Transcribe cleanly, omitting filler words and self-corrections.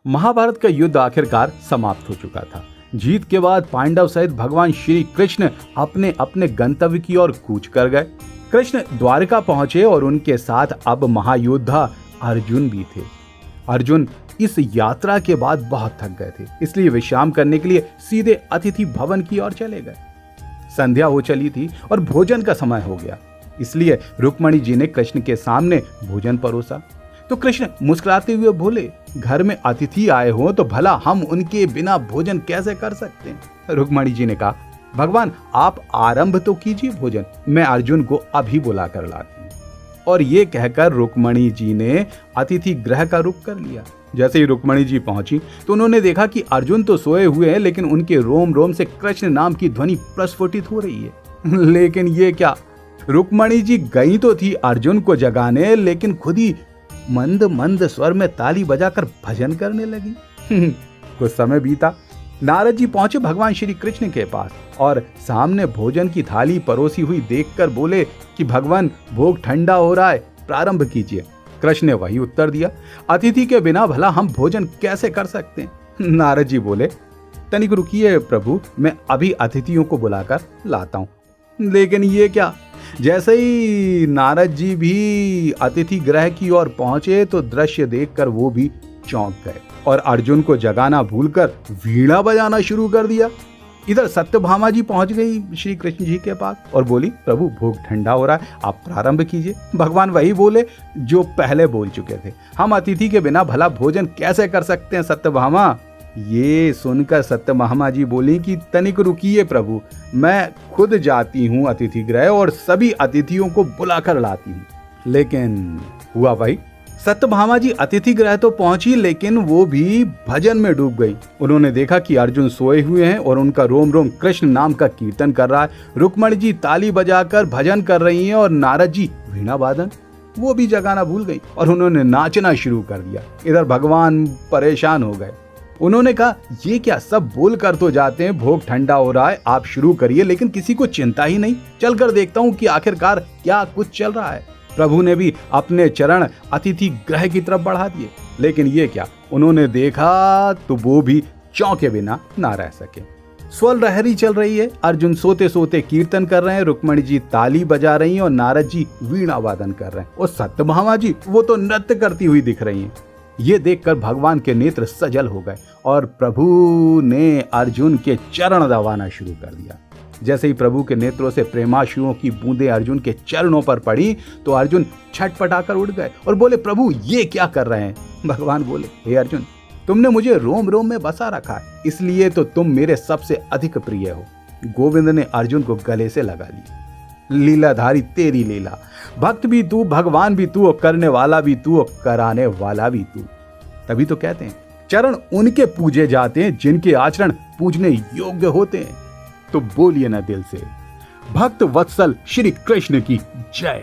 महाभारत का युद्ध आखिरकार समाप्त हो चुका था। जीत के बाद पांडव सहित भगवान श्री कृष्ण अपने अपने गंतव्य की ओर कूच कर गए। कृष्ण द्वारका पहुंचे और उनके साथ अब महायोद्धा अर्जुन भी थे। अर्जुन इस यात्रा के बाद बहुत थक गए थे, इसलिए विश्राम करने के लिए सीधे अतिथि भवन की ओर चले गए। संध्या हो चली थी और भोजन का समय हो गया, इसलिए रुक्मणी जी ने कृष्ण के सामने भोजन परोसा। तो कृष्ण मुस्कुराते हुए बोले, घर में अतिथि आए हो तो भला हम उनके बिना भोजन कैसे कर सकते हैं। रुक्मणी जी ने कहा, भगवान आप आरंभ तो कीजिए भोजन, मैं अर्जुन को अभी बुला कर लाती हूँ। और ये कहकर रुक्मणी जी ने अतिथि गृह का रुख कर लिया। जैसे ही रुक्मणी जी पहुंची तो उन्होंने देखा कि अर्जुन तो सोए हुए हैं, लेकिन उनके रोम रोम से कृष्ण नाम की ध्वनि प्रस्फुटित हो रही है। लेकिन ये क्या, रुक्मणी जी गई तो थी अर्जुन को जगाने, लेकिन खुद ही मंद मंद स्वर में ताली बजाकर भजन करने लगी। कुछ समय बीता, नारद जी पहुंचे भगवान श्री कृष्ण के पास और सामने भोजन की थाली परोसी हुई देखकर बोले कि भगवान भोग ठंडा हो रहा है, प्रारंभ कीजिए। कृष्ण ने वही उत्तर दिया, अतिथि के बिना भला हम भोजन कैसे कर सकते हैं। नारद जी बोले, तनिक रुकिए प्रभु, मैं अभी अतिथियों को बुलाकर लाता हूँ। लेकिन ये क्या, जैसे ही नारद जी भी अतिथि गृह की ओर पहुंचे तो दृश्य देखकर वो भी चौंक गए और अर्जुन को जगाना भूलकर वीणा बजाना शुरू कर दिया। इधर सत्यभामा जी पहुंच गई श्री कृष्ण जी के पास और बोली, प्रभु भोग ठंडा हो रहा है, आप प्रारंभ कीजिए। भगवान वही बोले जो पहले बोल चुके थे, हम अतिथि के बिना भला भोजन कैसे कर सकते हैं सत्यभामा। ये सुनकर सत्यभामा जी बोली कि तनिक रुकिए प्रभु, मैं खुद जाती हूँ अतिथि गृह और सभी अतिथियों को बुलाकर लाती हूँ। लेकिन हुआ वही, सत्यभामा जी अतिथि गृह तो पहुंची, लेकिन वो भी भजन में डूब गई। उन्होंने देखा कि अर्जुन सोए हुए हैं और उनका रोम रोम कृष्ण नाम का कीर्तन कर रहा है। रुक्मणी जी ताली बजाकर भजन कर रही हैं और नारद जी वीणा वादन, वो भी जगाना भूल गई और उन्होंने नाचना शुरू कर दिया। इधर भगवान परेशान हो गए। उन्होंने कहा, ये क्या, सब बोल कर तो जाते हैं भोग ठंडा हो रहा है, आप शुरू करिए, लेकिन किसी को चिंता ही नहीं। चलकर देखता हूँ कि आखिरकार क्या कुछ चल रहा है। प्रभु ने भी अपने चरण अतिथि गृह की तरफ बढ़ा दिए, लेकिन ये क्या, उन्होंने देखा तो वो भी चौंके बिना ना रह सके। स्वर लहरी चल रही है, अर्जुन सोते सोते कीर्तन कर रहे हैं, रुक्मणी जी ताली बजा रही हैं और नारद जी वीणा वादन कर रहे हैं और सत्यभामा जी वो तो नृत्य करती हुई दिख रही हैं। ये देखकर भगवान के नेत्र सजल हो गए और प्रभु ने अर्जुन के चरण दबाना शुरू कर दिया। जैसे ही प्रभु के नेत्रों से प्रेमाश्रुओं की बूंदें अर्जुन के चरणों पर पड़ी तो अर्जुन छटपटाकर उठ गए और बोले, प्रभु ये क्या कर रहे हैं। भगवान बोले, हे अर्जुन, तुमने मुझे रोम रोम में बसा रखा है, इसलिए तो तुम मेरे सबसे अधिक प्रिय हो। गोविंद ने अर्जुन को गले से लगा लिया। लीलाधारी तेरी लीला, भक्त भी तू, भगवान भी तू, और करने वाला भी तू, और कराने वाला भी तू। तभी तो कहते हैं चरण उनके पूजे जाते हैं जिनके आचरण पूजने योग्य होते हैं। तो बोलिए ना दिल से, भक्त वत्सल श्री कृष्ण की जय।